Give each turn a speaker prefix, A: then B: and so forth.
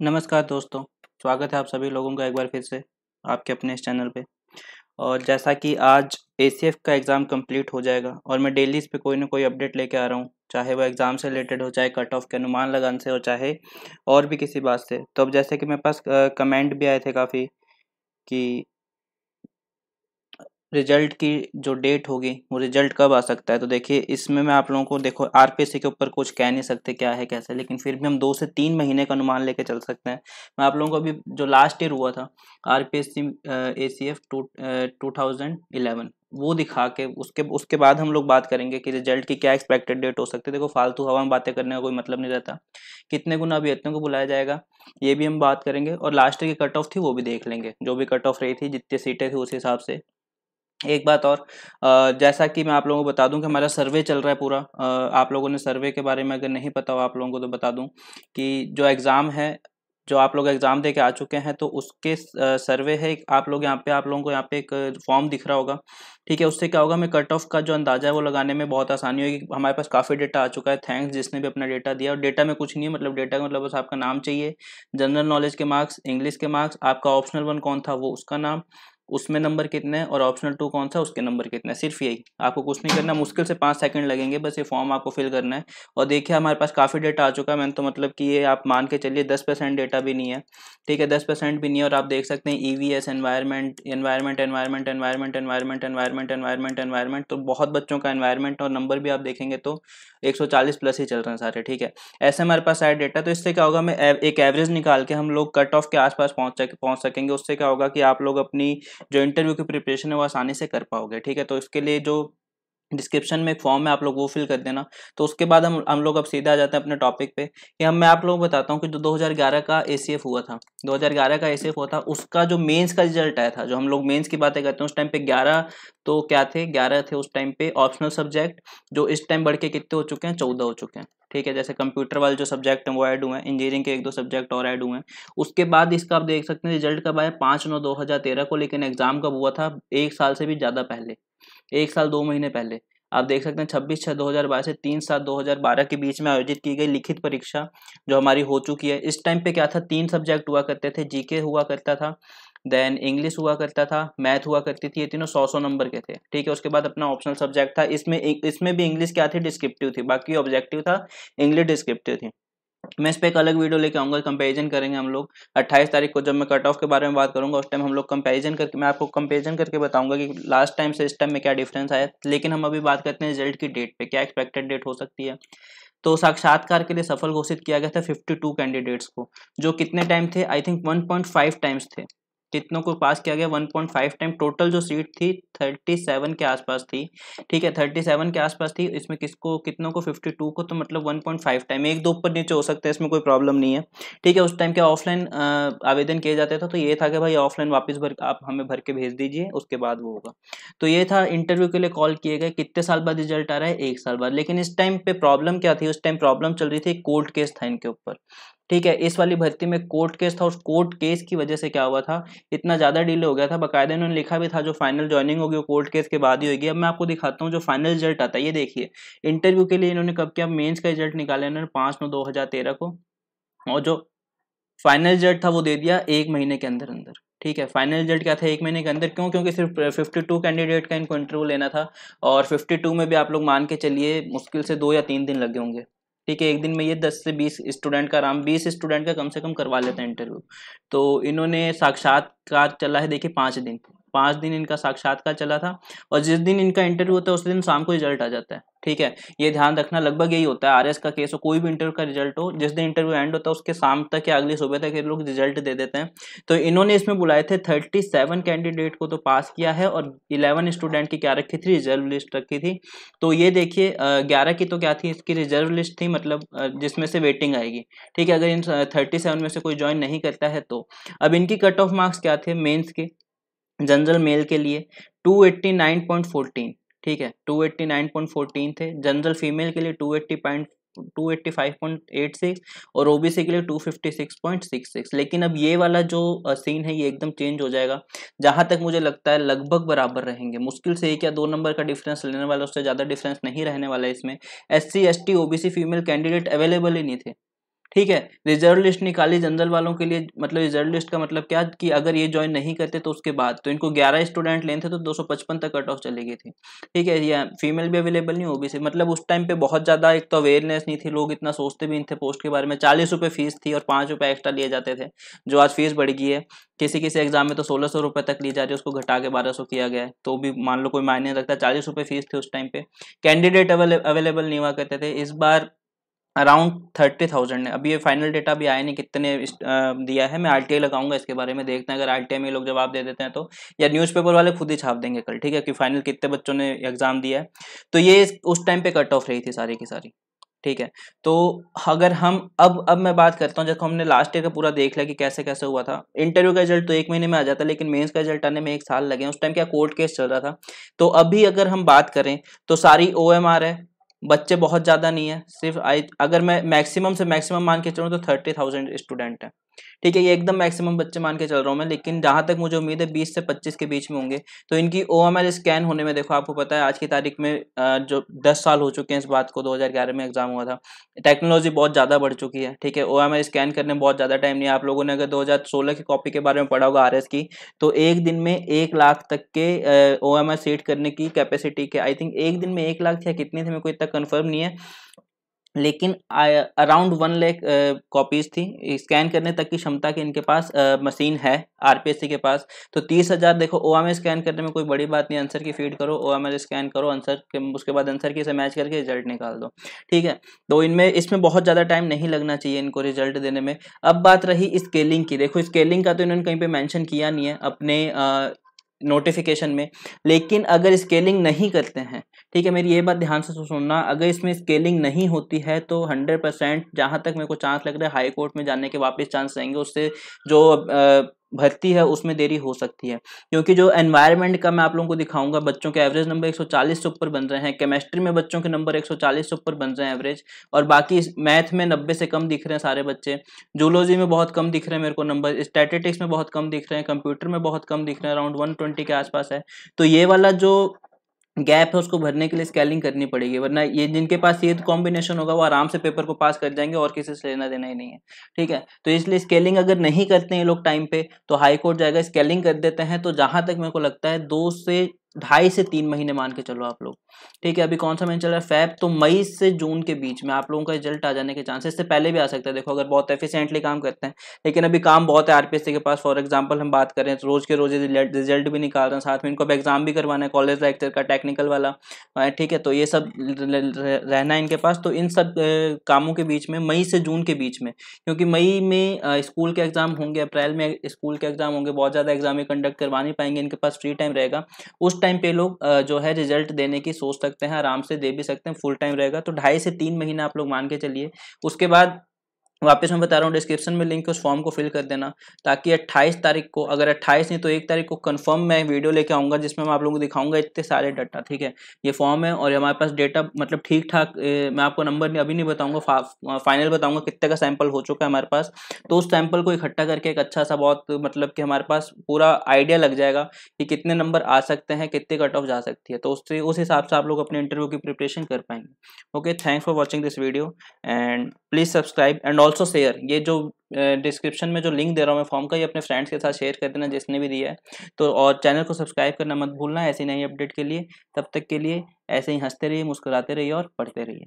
A: नमस्कार दोस्तों। स्वागत है आप सभी लोगों का एक बार फिर से आपके अपने इस चैनल पे। और जैसा कि आज एसीएफ का एग्ज़ाम कंप्लीट हो जाएगा और मैं डेली इस पे कोई ना कोई अपडेट लेके आ रहा हूँ, चाहे वो एग्ज़ाम से रिलेटेड हो, चाहे कट ऑफ के अनुमान लगाने से हो, चाहे और भी किसी बात से। तो अब जैसे कि मेरे पास कमेंट भी आए थे काफ़ी कि रिजल्ट की जो डेट होगी वो रिजल्ट कब आ सकता है। तो देखिए इसमें मैं आप लोगों को देखो आरपीएससी के ऊपर कुछ कह नहीं सकते क्या है कैसे, लेकिन फिर भी हम 2 से 3 महीने का अनुमान लेके चल सकते हैं। मैं आप लोगों को अभी जो लास्ट ईयर हुआ था आरपीएससी एसीएफ 2011 वो दिखा के उसके उसके बाद हम लोग बात करेंगे कि रिजल्ट की क्या एक्सपेक्टेड डेट हो सकती है। देखो फालतू हवा में बातें करने का कोई मतलब नहीं रहता। कितने गुना अभ्यर्थियों को बुलाया जाएगा ये भी हम बात करेंगे, और लास्ट ईयर की कट ऑफ थी वो भी देख लेंगे, जो भी कट ऑफ रही थी जितनी सीटें थी उस हिसाब से। एक बात और, जैसा कि मैं आप लोगों को बता दूं कि हमारा सर्वे चल रहा है पूरा। आप लोगों ने सर्वे के बारे में अगर नहीं पता हो आप लोगों को तो बता दूं कि जो एग्ज़ाम है, जो आप लोग एग्ज़ाम दे के आ चुके हैं तो उसके सर्वे है। आप लोग यहाँ पे, आप लोगों को यहाँ पे एक फॉर्म दिख रहा होगा, ठीक है। उससे क्या होगा, हमें कट ऑफ का जो अंदाजा है वो लगाने में बहुत आसानी होगी। हमारे पास काफ़ी डेटा आ चुका है, थैंक्स जिसने भी अपना डेटा दिया। और डेटा में कुछ नहीं है, मतलब डेटा का मतलब बस आपका नाम चाहिए, जनरल नॉलेज के मार्क्स, इंग्लिश के मार्क्स, आपका ऑप्शनल 1 कौन था वो उसका नाम, उसमें नंबर कितने हैं, और ऑप्शनल 2 कौन सा उसके नंबर कितने हैं। सिर्फ यही, आपको कुछ नहीं करना, मुश्किल से 5 सेकंड लगेंगे, बस ये फॉर्म आपको फिल करना है। और देखिए हमारे पास काफ़ी डेटा आ चुका है। मैंने तो मतलब कि ये आप मान के चलिए 10% डेटा भी नहीं है, ठीक है, 10% भी नहीं है। और आप देख सकते हैं EVS, environment environment environment environment environment environment environment environment, तो बहुत बच्चों का एनवायरमेंट, और नंबर भी आप देखेंगे तो 140 प्लस ही चल रहे हैं सारे, ठीक है। ऐसे हमारे पास सारे डेटा। तो इससे क्या होगा, मैं एक एवरेज निकाल के हम लोग कट ऑफ के आसपास पहुंच सकेंगे। उससे क्या होगा कि आप लोग अपनी जो इंटरव्यू की प्रिपरेशन है वो आसानी से कर पाओगे, ठीक है। तो इसके लिए जो डिस्क्रिप्शन में एक फॉर्म है आप लोग वो फिल कर देना। तो उसके बाद हम लोग अब सीधा आ जाते हैं अपने टॉपिक पे कि मैं आप लोगों को बताता हूँ कि जो 2011 का एसीएफ हुआ था, 2011 का एसीएफ हुआ था, उसका जो मेंस का रिजल्ट आया था। जो हम लोग मेंस की बातें करते हैं उस टाइम पे 11 तो क्या थे, 11 थे उस टाइम पे ऑप्शनल सब्जेक्ट, जो इस टाइम बढ़ के कितने हो चुके हैं, 14 हो चुके हैं, ठीक है। जैसे कंप्यूटर वाले जो सब्जेक्ट हैं वो ऐड हुए हैं, इंजीनियरिंग के 1-2 सब्जेक्ट और ऐड हुए हैं। उसके बाद इसका आप देख सकते हैं रिजल्ट कब आया, 5/9/2013 को, लेकिन एग्जाम कब हुआ था, 1 साल से भी ज्यादा पहले, 1 साल 2 महीने पहले। आप देख सकते हैं 26/6/2022 से 3/7/2012 के बीच में आयोजित की गई लिखित परीक्षा जो हमारी हो चुकी है। इस टाइम पे क्या था, 3 सब्जेक्ट हुआ करते थे, जीके हुआ करता था, देन इंग्लिश हुआ करता था, मैथ हुआ करती थी। ये तीनों 100-100 नंबर के थे, ठीक है। उसके बाद अपना ऑप्शनल सब्जेक्ट था, इसमें भी इंग्लिश क्या थी, डिस्क्रिप्टिव थी, बाकी ऑब्जेक्टिव था, इंग्लिश डिस्क्रिप्टिव थी। मैं इस पे एक अलग वीडियो लेके आऊंगा, कंपैरिजन करेंगे हम लोग 28 तारीख को, जब मैं कट ऑफ के बारे में बात करूंगा उस टाइम हम लोग कंपैरिजन करके, मैं आपको कंपैरिजन करके बताऊंगा कि लास्ट टाइम से इस टाइम में क्या डिफरेंस आया। लेकिन हम अभी बात करते हैं रिजल्ट की डेट पे, क्या एक्सपेक्टेड डेट हो सकती है। तो साक्षात्कार के लिए सफल घोषित किया गया था 52 कैंडिडेट्स को, जो कितने टाइम थे, आई थिंक 1.5 टाइम्स थे। कितनों को पास किया गया, 1.5 टाइम। टोटल जो सीट थी 37 के आसपास थी, ठीक है, 37 के आसपास थी। इसमें किसको, कितनों को, 52 को, तो मतलब 1.5 टाइम। एक दो ऊपर नीचे हो सकते हैं, इसमें कोई प्रॉब्लम नहीं है, ठीक है। उस टाइम क्या ऑफलाइन आवेदन किए जाते थे, तो ये था कि भाई ऑफलाइन वापस भर आप हमें भर के भेज दीजिए, उसके बाद वो होगा। तो ये था, इंटरव्यू के लिए कॉल किए गए। कितने साल बाद रिजल्ट आ रहा है, 1 साल बाद। लेकिन इस टाइम पे प्रॉब्लम क्या थी, उस टाइम प्रॉब्लम चल रही थी, कोर्ट केस था इनके ऊपर, ठीक है। इस वाली भर्ती में कोर्ट केस था, उस कोर्ट केस की वजह से क्या हुआ था, इतना ज्यादा डिले हो गया था। बकायदा इन्होंने लिखा भी था जो फाइनल ज्वाइनिंग होगी वो कोर्ट केस के बाद ही होगी। अब मैं आपको दिखाता हूँ जो फाइनल रिजल्ट आता है, ये देखिए। इंटरव्यू के लिए इन्होंने कब किया, मेंस का रिजल्ट निकाला इन्होंने 5/9/2013 को, और जो फाइनल रिजल्ट था वो दे दिया 1 महीने के अंदर अंदर, ठीक है। फाइनल रिजल्ट क्या था, 1 महीने के अंदर, क्यों, क्योंकि सिर्फ 52 कैंडिडेट का इनको इंटरव्यू लेना था। और 52 में भी आप लोग मान के चलिए मुश्किल से 2 या 3 दिन लगे होंगे, ठीक है। एक दिन में ये 10 से 20 स्टूडेंट का, आराम 20 स्टूडेंट का कम से कम करवा लेते हैं इंटरव्यू। तो इन्होंने साक्षात्कार चला है, देखिए 5 दिन, 5 दिन इनका साक्षात्कार चला था। और जिस दिन इनका इंटरव्यू होता है उस दिन शाम को रिजल्ट आ जाता है, ठीक है। ये ध्यान रखना, लगभग यही होता है, आरएस का केस हो, कोई भी इंटरव्यू का रिजल्ट हो, जिस दिन इंटरव्यू एंड होता है उसके शाम तक या अगली सुबह तक ये लोग रिजल्ट दे देते हैं। तो इन्होंने इसमें बुलाए थे 37 कैंडिडेट को तो पास किया है, और 11 स्टूडेंट की क्या रखी थी, रिजर्व लिस्ट रखी थी। तो ये देखिए 11 की तो क्या थी, इसकी रिजर्व लिस्ट थी, मतलब जिसमें से वेटिंग आएगी, ठीक है, अगर इन 37 में से कोई ज्वाइन नहीं करता है तो। अब इनकी कट ऑफ मार्क्स क्या थे मेंस के, जनरल मेल के लिए 289.14, ठीक है, 289.14 थे। जनरल फीमेल के लिए 285.86, और ओबीसी के लिए 256.66। लेकिन अब ये वाला जो सीन है ये एकदम चेंज हो जाएगा। जहां तक मुझे लगता है लगभग बराबर रहेंगे, मुश्किल से 1 या 2 नंबर का डिफरेंस लेने वाला, उससे ज्यादा डिफरेंस नहीं रहने वाला है इसमें। SC ST OBC female candidate available ही नहीं थे, ठीक है। रिजर्व लिस्ट निकाली जनरल वालों के लिए, मतलब रिजर्व लिस्ट का मतलब क्या कि अगर ये ज्वाइन नहीं करते तो उसके बाद, तो इनको 11 स्टूडेंट लेने थे तो 255 तक कट ऑफ चली गई थी। ठीक है, ये फीमेल भी अवेलेबल नहीं, ओबीसी, मतलब उस टाइम पे बहुत ज़्यादा एक तो अवेयरनेस नहीं थी, लोग इतना सोचते भी नहीं थे पोस्ट के बारे में। 40 रुपये फीस थी और 5 रुपये एक्स्ट्रा लिए जाते थे, जो आज फीस बढ़ गई है। किसी किसी एग्जाम में तो 1600 रुपये तक ली जा रही है, उसको घटा के 1200 किया गया है, तो भी मान लो कोई मायने नहीं रखता। 40 रुपये फीस थी उस टाइम पे, कैंडिडेट अवेलेबल नहीं हुआ करते थे। इस बार अराउंड 30,000 है। अभी ये फाइनल डेटा भी आया नहीं कितने दिया है, मैं आरटीआई लगाऊंगा इसके बारे में, देखते हैं अगर आरटीआई में लोग जवाब दे देते हैं तो, या न्यूज़पेपर वाले खुद ही छाप देंगे कल, ठीक है, कि फाइनल कितने बच्चों ने एग्जाम दिया है। तो ये उस टाइम पे कट ऑफ रही थी सारी की सारी, ठीक है। तो अगर हम अब मैं बात करता हूँ, जब हमने लास्ट ईयर का पूरा देख लिया कि कैसे कैसे हुआ था। इंटरव्यू का रिजल्ट तो 1 महीने में आ जाता, लेकिन मेंस का रिजल्ट आने में 1 साल लगे। उस टाइम क्या कोर्ट केस चल रहा था। तो अभी अगर हम बात करें तो सारी ओएमआर है, बच्चे बहुत ज़्यादा नहीं है, सिर्फ अगर मैं मैक्सिमम से मैक्सिमम मान के चलूँ तो 30,000 स्टूडेंट है। ठीक है, ये एकदम मैक्सिमम बच्चे मान के चल रहा हूँ मैं, लेकिन जहाँ तक मुझे उम्मीद है 20 से 25 के बीच में होंगे। तो इनकी ओएमआर स्कैन होने में, देखो आपको पता है आज की तारीख में जो 10 साल हो चुके हैं इस बात को, 2011 में एग्जाम हुआ था। टेक्नोलॉजी बहुत ज़्यादा बढ़ चुकी है, ठीक है। ओएमआर स्कैन करने में बहुत ज़्यादा टाइम नहीं है। आप लोगों ने अगर 2016 की कॉपी के बारे में पढ़ा होगा आरएस की, तो एक दिन में 1 लाख तक के ओएमआर सीट करने की कैपेसिटी के, आई थिंक एक दिन में 1 लाख या कितनी थी मेरे को इतना कंफर्म नहीं है, लेकिन अराउंड 1 लाख कॉपीज थी स्कैन करने तक की क्षमता की इनके पास मशीन है आरपीएससी के पास। तो 30,000 देखो ओएमआर स्कैन करने में कोई बड़ी बात नहीं, आंसर की फीड करो, ओएमआर स्कैन करो, आंसर के उसके बाद आंसर की से मैच करके रिजल्ट निकाल दो, ठीक है। तो इसमें बहुत ज़्यादा टाइम नहीं लगना चाहिए इनको रिजल्ट देने में। अब बात रही स्केलिंग की, देखो स्केलिंग का तो इन्होंने कहीं पे मेंशन किया नहीं है अपने नोटिफिकेशन में, लेकिन अगर स्केलिंग नहीं करते हैं, ठीक है, मेरी ये बात ध्यान से सुनना, अगर इसमें स्केलिंग नहीं होती है तो 100% जहाँ तक मेरे को चांस लग रहा है हाई कोर्ट में जाने के वापस चांस रहेंगे, उससे जो भर्ती है उसमें देरी हो सकती है। क्योंकि जो एनवायरनमेंट का मैं आप लोगों को दिखाऊंगा, बच्चों के एवरेज नंबर 140 से ऊपर बन रहे हैं, केमिस्ट्री में बच्चों के नंबर 140 से ऊपर बन रहे हैं एवरेज, और बाकी मैथ में 90 से कम दिख रहे हैं सारे बच्चे, जूलॉजी में बहुत कम दिख रहे हैं मेरे को नंबर, स्टैटिस्टिक्स में बहुत कम दिख रहे हैं, कंप्यूटर में बहुत कम दिख रहे हैं, अराउंड 120 के आसपास है। तो ये वाला जो गैप है उसको भरने के लिए स्केलिंग करनी पड़ेगी, वरना ये जिनके पास ये कॉम्बिनेशन होगा वो आराम से पेपर को पास कर जाएंगे और किसी से लेना देना ही नहीं है, ठीक है। तो इसलिए स्केलिंग अगर नहीं करते हैं ये लोग टाइम पे तो हाई कोर्ट जाएगा, स्केलिंग कर देते हैं तो जहां तक मेरे को लगता है 2 से 2.5 से 3 महीने मान के चलो आप लोग, ठीक है। अभी कौन सा महीना चल रहा है, फेब, तो मई से जून के बीच में आप लोगों का रिजल्ट आ जाने के चांसेस, इससे पहले भी आ सकता है, देखो अगर बहुत एफिशिएंटली काम करते हैं। लेकिन अभी काम बहुत है आरपीएससी के पास, फॉर एग्जांपल हम बात करें तो रोज के रोज रिजल्ट भी निकाल रहे हैं, साथ में इनको अब एग्जाम भी करवाना है, कॉलेज लेक्चर का, टेक्निकल वाला, ठीक है। तो ये सब रहना है इनके पास, तो इन सब कामों के बीच में मई से जून के बीच में, क्योंकि मई में स्कूल के एग्जाम होंगे, अप्रैल में स्कूल के एग्जाम होंगे, बहुत ज़्यादा एग्जाम ही कंडक्ट करवा नहीं पाएंगे, इनके पास फ्री टाइम रहेगा। उस टाइम पे लोग जो है रिजल्ट देने की सोच सकते हैं, आराम से दे भी सकते हैं, फुल टाइम रहेगा। तो 2.5 से 3 महीना आप लोग मान के चलिए। उसके बाद वापस मैं बता रहा हूँ, डिस्क्रिप्शन में लिंक है, उस फॉर्म को फिल कर देना, ताकि 28 तारीख को, अगर 28 नहीं तो 1 तारीख को कंफर्म मैं वीडियो लेके आऊँगा जिसमें मैं आप लोगों को दिखाऊंगा इतने सारे डाटा, ठीक है। ये फॉर्म है और हमारे पास डेटा मतलब ठीक ठाक, मैं आपको नंबर अभी नहीं बताऊंगा, फाइनल बताऊंगा कितने का सैंपल हो चुका है हमारे पास। तो उस सैंपल को इकट्ठा करके एक अच्छा सा, बहुत मतलब कि हमारे पास पूरा आइडिया लग जाएगा कि कितने नंबर आ सकते हैं, कितने कट ऑफ जा सकती है, तो उस हिसाब से आप लोग अपने इंटरव्यू की प्रिपरेशन कर पाएंगे। Okay, thanks for watching this video and please subscribe and also share. ये जो डिस्क्रिप्शन में जो लिंक दे रहा हूँ मैं फॉर्म का, ये अपने फ्रेंड्स के साथ शेयर कर देना जिसने भी दिया है। तो और चैनल को सब्सक्राइब करना मत भूलना ऐसी नई अपडेट के लिए। तब तक के लिए ऐसे ही हंसते रहिए, मुस्कुराते रहिए और पढ़ते रहिए।